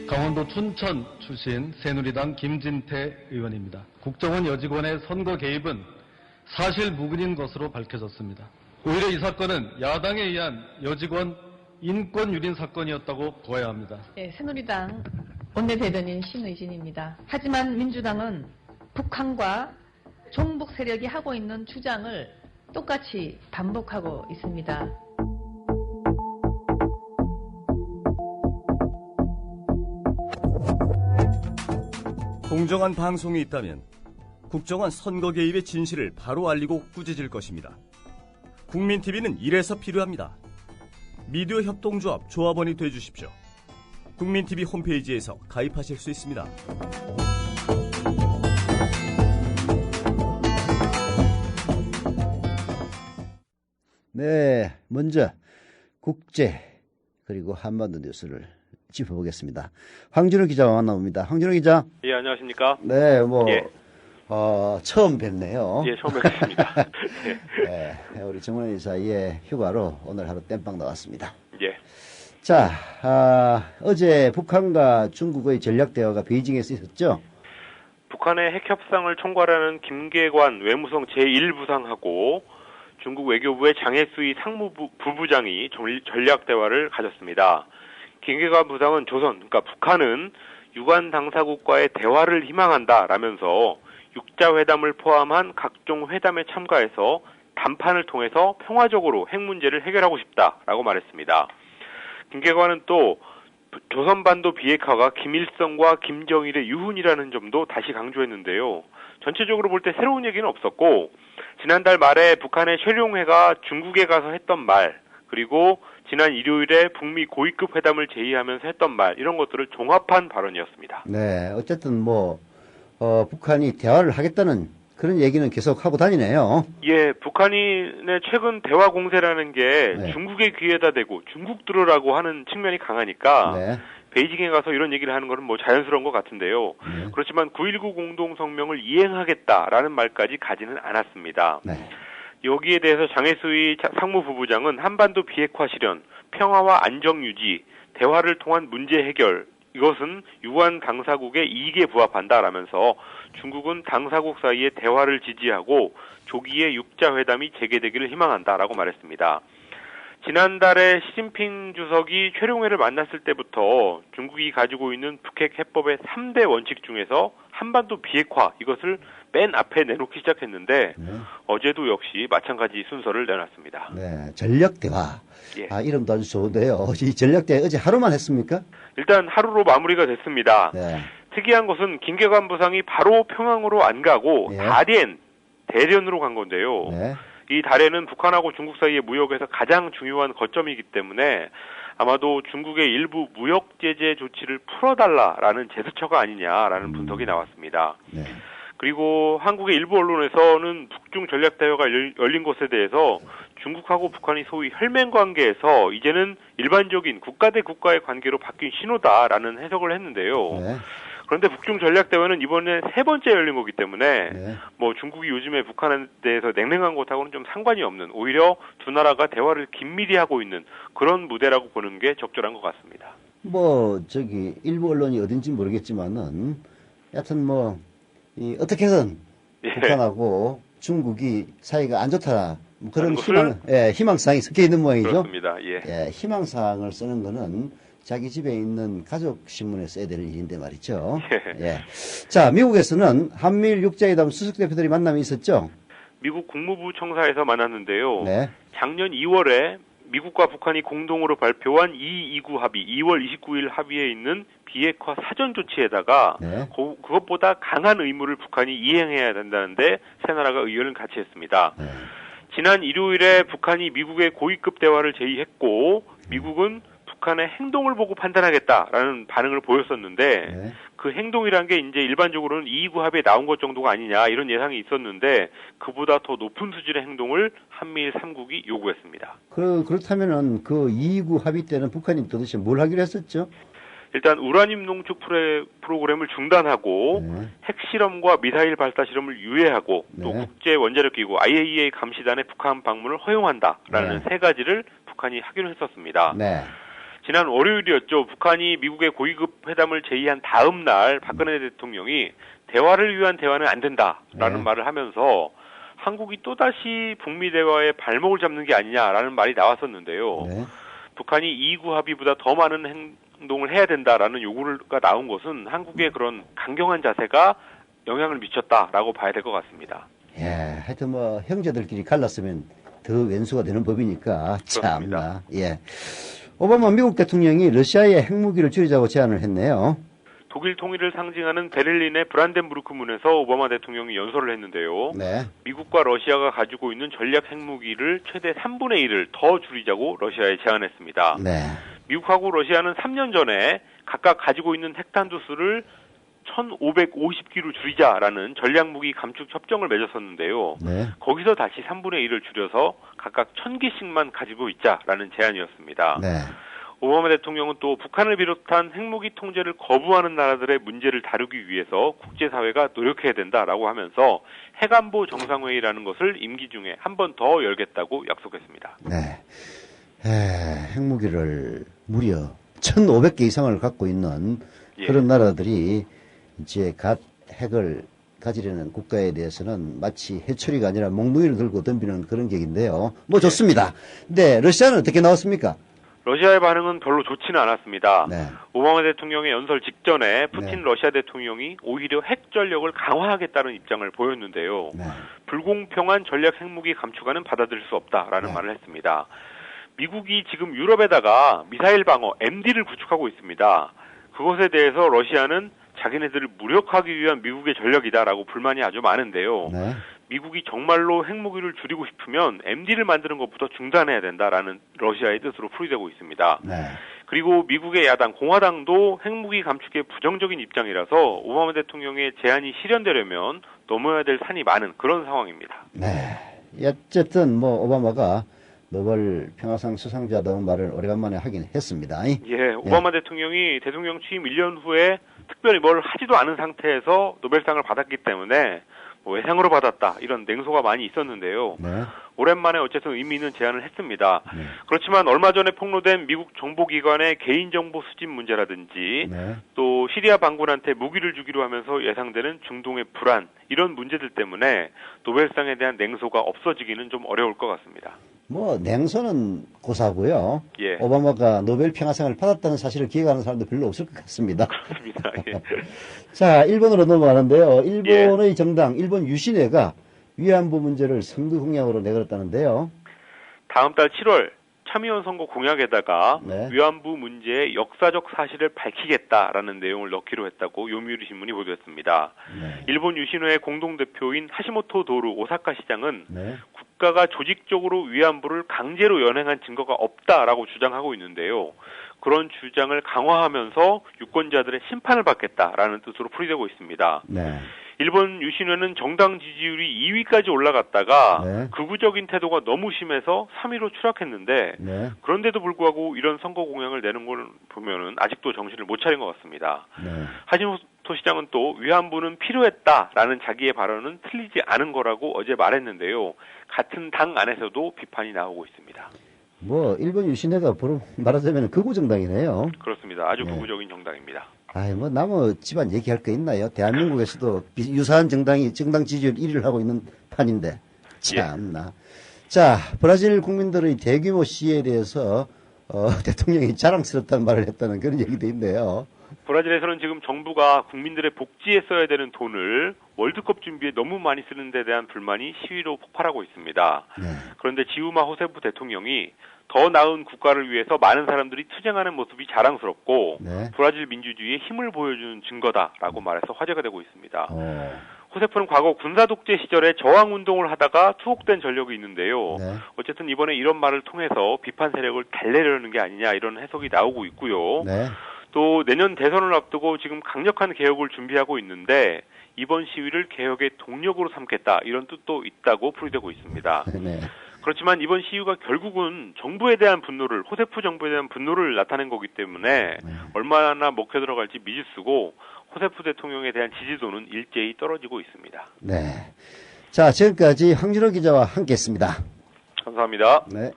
강원도 춘천 출신 새누리당 김진태 의원입니다. 국정원 여직원의 선거 개입은 사실 무근인 것으로 밝혀졌습니다. 오히려 이 사건은 야당에 의한 여직원 인권 유린 사건이었다고 보아야 합니다. 네, 새누리당 원내대변인 신의진입니다. 하지만 민주당은 북한과 종북 세력이 하고 있는 주장을 똑같이 반복하고 있습니다. 공정한 방송이 있다면 국정원 선거 개입의 진실을 바로 알리고 꾸짖을 것입니다. 국민TV는 이래서 필요합니다. 미디어 협동조합 조합원이 되어주십시오. 국민TV 홈페이지에서 가입하실 수 있습니다. 네, 먼저 국제 그리고 한반도 뉴스를 짚어보겠습니다. 황준호 기자와 만나봅니다. 황준호 기자. 예, 안녕하십니까? 네, 예. 처음 뵙네요. 예, 처음 뵙겠습니다. 네, 우리 정원희 이사의 휴가로 오늘 하루 땜빵 나왔습니다. 예. 자, 어제 북한과 중국의 전략 대화가 베이징에서 있었죠? 북한의 핵 협상을 총괄하는 김계관 외무성 제1부상하고 중국 외교부의 장혜수이 상무부부장이 전략 대화를 가졌습니다. 김계관 부상은 그러니까 북한은 유관 당사국과의 대화를 희망한다라면서 육자회담을 포함한 각종 회담에 참가해서 담판을 통해서 평화적으로 핵 문제를 해결하고 싶다라고 말했습니다. 김계관은 또 조선반도 비핵화가 김일성과 김정일의 유훈이라는 점도 다시 강조했는데요. 전체적으로 볼 때 새로운 얘기는 없었고 지난달 말에 북한의 최룡해가 중국에 가서 했던 말, 그리고 지난 일요일에 북미 고위급 회담을 제의하면서 했던 말, 이런 것들을 종합한 발언이었습니다. 네, 어쨌든 북한이 대화를 하겠다는 그런 얘기는 계속 하고 다니네요. 예, 북한이 최근 대화 공세라는 게 네. 중국의 귀에다 대고 중국 들으라고 하는 측면이 강하니까 네. 베이징에 가서 이런 얘기를 하는 것은 자연스러운 것 같은데요. 네. 그렇지만 9.19 공동성명을 이행하겠다라는 말까지 가지는 않았습니다. 네. 여기에 대해서 장혜수이 상무부부장은 한반도 비핵화 실현, 평화와 안정 유지, 대화를 통한 문제 해결, 이것은 유관 당사국의 이익에 부합한다라면서 중국은 당사국 사이의 대화를 지지하고 조기에 육자회담이 재개되기를 희망한다라고 말했습니다. 지난달에 시진핑 주석이 최룡해를 만났을 때부터 중국이 가지고 있는 북핵 해법의 3대 원칙 중에서 한반도 비핵화, 이것을 맨 앞에 내놓기 시작했는데 네. 어제도 역시 마찬가지 순서를 내놨습니다. 네, 전략 대화. 예. 이름도 아주 좋은데요. 이 전략 대화 어제 하루만 했습니까? 일단 하루로 마무리가 됐습니다. 네. 특이한 것은 김계관 부상이 바로 평양으로 안 가고 예. 대련으로 간 건데요. 네. 이 다롄은 북한하고 중국 사이의 무역에서 가장 중요한 거점이기 때문에 아마도 중국의 일부 무역 제재 조치를 풀어달라라는 제스처가 아니냐라는 분석이 나왔습니다. 네. 그리고 한국의 일부 언론에서는 북중 전략 대화가 열린 것에 대해서 중국하고 북한이 소위 혈맹 관계에서 이제는 일반적인 국가 대 국가의 관계로 바뀐 신호다라는 해석을 했는데요. 네. 그런데 북중 전략 대화는 이번에 3번째 열린 거기 때문에 네. 중국이 요즘에 북한에 대해서 냉랭한 것하고는 좀 상관이 없는, 오히려 두 나라가 대화를 긴밀히 하고 있는 그런 무대라고 보는 게 적절한 것 같습니다. 일부 언론이 어딘지 모르겠지만은 여하튼 어떻게 해서든 예. 북한하고 중국이 사이가 안 좋다, 그런 것을? 희망사항이 섞여 있는 모양이죠. 그렇습니다. 예. 예, 희망사항을 쓰는 거는 자기 집에 있는 가족신문에 써야 되는 일인데 말이죠. 예. 자, 미국에서는 한미일 육자회담 수석 대표들이 만남이 있었죠. 미국 국무부 청사에서 만났는데요. 네. 작년 2월에 미국과 북한이 공동으로 발표한 229 합의, 2월 29일 합의에 있는 비핵화 사전 조치에다가 네. 그것보다 강한 의무를 북한이 이행해야 된다는데 세 나라가 의견을 같이 했습니다. 네. 지난 일요일에 북한이 미국의 고위급 대화를 제의했고 미국은 북한의 행동을 보고 판단하겠다라는 반응을 보였었는데 네. 그 행동이란 게 이제 일반적으로는 229 합의에 나온 것 정도가 아니냐, 이런 예상이 있었는데 그보다 더 높은 수준의 행동을 한미일 3국이 요구했습니다. 그렇다면은 그 229 합의 때는 북한이 도대체 뭘 하기로 했었죠? 일단 우라늄 농축 프로그램을 중단하고 네. 핵실험과 미사일 발사 실험을 유예하고 또 네. 국제 원자력기구 IAEA 감시단의 북한 방문을 허용한다라는 네. 세 가지를 북한이 하기로 했었습니다. 네. 지난 월요일이었죠. 북한이 미국의 고위급 회담을 제의한 다음 날 박근혜 대통령이 대화를 위한 대화는 안 된다라는 네. 말을 말을 하면서 한국이 또다시 북미 대화에 발목을 잡는 게 아니냐라는 말이 나왔었는데요. 네. 북한이 2구 합의보다 더 많은 행동을 해야 된다라는 요구가 나온 것은 한국의 그런 강경한 자세가 영향을 미쳤다라고 봐야 될 것 같습니다. 예, 하여튼 뭐 형제들끼리 갈랐으면 더 왼수가 되는 법이니까 참나. 예. 오바마 미국 대통령이 러시아의 핵무기를 줄이자고 제안을 했네요. 독일 통일을 상징하는 베를린의 브란덴부르크 문에서 오바마 대통령이 연설을 했는데요. 네. 미국과 러시아가 가지고 있는 전략 핵무기를 최대 3분의 1을 더 줄이자고 러시아에 제안했습니다. 네. 미국하고 러시아는 3년 전에 각각 가지고 있는 핵탄두 수를 1,550기로 줄이자라는 전략무기 감축 협정을 맺었었는데요. 네. 거기서 다시 3분의 1을 줄여서 각각 1,000기씩만 가지고 있자라는 제안이었습니다. 네. 오바마 대통령은 또 북한을 비롯한 핵무기 통제를 거부하는 나라들의 문제를 다루기 위해서 국제사회가 노력해야 된다라고 하면서 핵안보 정상회의라는 것을 임기 중에 한 번 더 열겠다고 약속했습니다. 네. 핵무기를 무려 1,500개 이상을 갖고 있는 예. 그런 나라들이 이제 갓 핵을 가지려는 국가에 대해서는 마치 해초리가 아니라 몽둥이를 들고 덤비는 그런 격인데요. 뭐 좋습니다. 근데 러시아는 어떻게 나왔습니까? 러시아의 반응은 별로 좋지는 않았습니다. 네. 오바마 대통령의 연설 직전에 푸틴 네. 러시아 대통령이 오히려 핵 전력을 강화하겠다는 입장을 보였는데요. 네. 불공평한 전략 핵무기 감축안은 받아들일 수 없다라는 네. 말을 했습니다. 미국이 지금 유럽에다가 미사일 방어 MD를 구축하고 있습니다. 그것에 대해서 러시아는 자기네들을 무력화하기 위한 미국의 전력이다라고 불만이 아주 많은데요. 네. 미국이 정말로 핵무기를 줄이고 싶으면 MD를 만드는 것부터 중단해야 된다라는 러시아의 뜻으로 풀이되고 있습니다. 네. 그리고 미국의 야당 공화당도 핵무기 감축에 부정적인 입장이라서 오바마 대통령의 제안이 실현되려면 넘어야 될 산이 많은 그런 상황입니다. 네. 어쨌든 뭐 오바마가 노벨 평화상 수상자다운 말을 오래간만에 하긴 했습니다. 예, 오바마 대통령이 대통령 취임 1년 후에 특별히 뭘 하지도 않은 상태에서 노벨상을 받았기 때문에 뭐 외상으로 받았다 이런 냉소가 많이 있었는데요. 네. 오랜만에 어쨌든 의미 있는 제안을 했습니다. 네. 그렇지만 얼마 전에 폭로된 미국 정보기관의 개인정보 수집 문제라든지 네. 또 시리아 반군한테 무기를 주기로 하면서 예상되는 중동의 불안 이런 문제들 때문에 노벨상에 대한 냉소가 없어지기는 좀 어려울 것 같습니다. 뭐 냉소는 고사고요. 예. 오바마가 노벨 평화상을 받았다는 사실을 기억하는 사람도 별로 없을 것 같습니다. 그렇습니다. 예. 자, 일본으로 넘어가는데요. 일본의 정당, 일본 유신회가 위안부 문제를 선거 공약으로 내걸었다는데요. 다음 달 7월 참의원 선거 공약에다가 네. 위안부 문제의 역사적 사실을 밝히겠다라는 내용을 넣기로 했다고 요미우리 신문이 보도했습니다. 네. 일본 유신회의 공동대표인 하시모토 도루 오사카 시장은 네. 국가가 조직적으로 위안부를 강제로 연행한 증거가 없다라고 주장하고 있는데요. 그런 주장을 강화하면서 유권자들의 심판을 받겠다라는 뜻으로 풀이되고 있습니다. 네. 일본 유신회는 정당 지지율이 2위까지 올라갔다가 네. 극우적인 태도가 너무 심해서 3위로 추락했는데 네. 그런데도 불구하고 이런 선거 공약을 내는 걸 보면은 아직도 정신을 못 차린 것 같습니다. 네. 하시모토 시장은 또 위안부는 필요했다라는 자기의 발언은 틀리지 않은 거라고 어제 말했는데요. 같은 당 안에서도 비판이 나오고 있습니다. 뭐 일본 유신회가 말하자면 극우 정당이네요. 그렇습니다. 아주 네. 극우적인 정당입니다. 아이 뭐 나무 집안 얘기할 거 있나요? 대한민국에서도 유사한 정당이 정당 지지율 1위를 하고 있는 판인데 참나. 자, 브라질 국민들의 대규모 시위에 대해서 대통령이 자랑스럽다는 말을 했다는 그런 얘기도 있네요. 브라질에서는 지금 정부가 국민들의 복지에 써야 되는 돈을 월드컵 준비에 너무 많이 쓰는 데 대한 불만이 시위로 폭발하고 있습니다. 네. 그런데 지우마 호세프 대통령이 더 나은 국가를 위해서 많은 사람들이 투쟁하는 모습이 자랑스럽고 네. 브라질 민주주의의 힘을 보여주는 증거다라고 말해서 화제가 되고 있습니다. 어, 호세프는 과거 군사 독재 시절에 저항 운동을 하다가 투옥된 전력이 있는데요. 네. 어쨌든 이번에 이런 말을 통해서 비판 세력을 달래려는 게 아니냐 이런 해석이 나오고 있고요. 네. 또 내년 대선을 앞두고 지금 강력한 개혁을 준비하고 있는데 이번 시위를 개혁의 동력으로 삼겠다 이런 뜻도 있다고 풀이되고 있습니다. 네. 그렇지만 이번 시위가 결국은 정부에 대한 분노를 호세프 정부에 대한 분노를 나타낸 거기 때문에 얼마나 먹혀 들어갈지 미지수고 호세프 대통령에 대한 지지도는 일제히 떨어지고 있습니다. 네. 자, 지금까지 황준호 기자와 함께했습니다. 감사합니다. 네.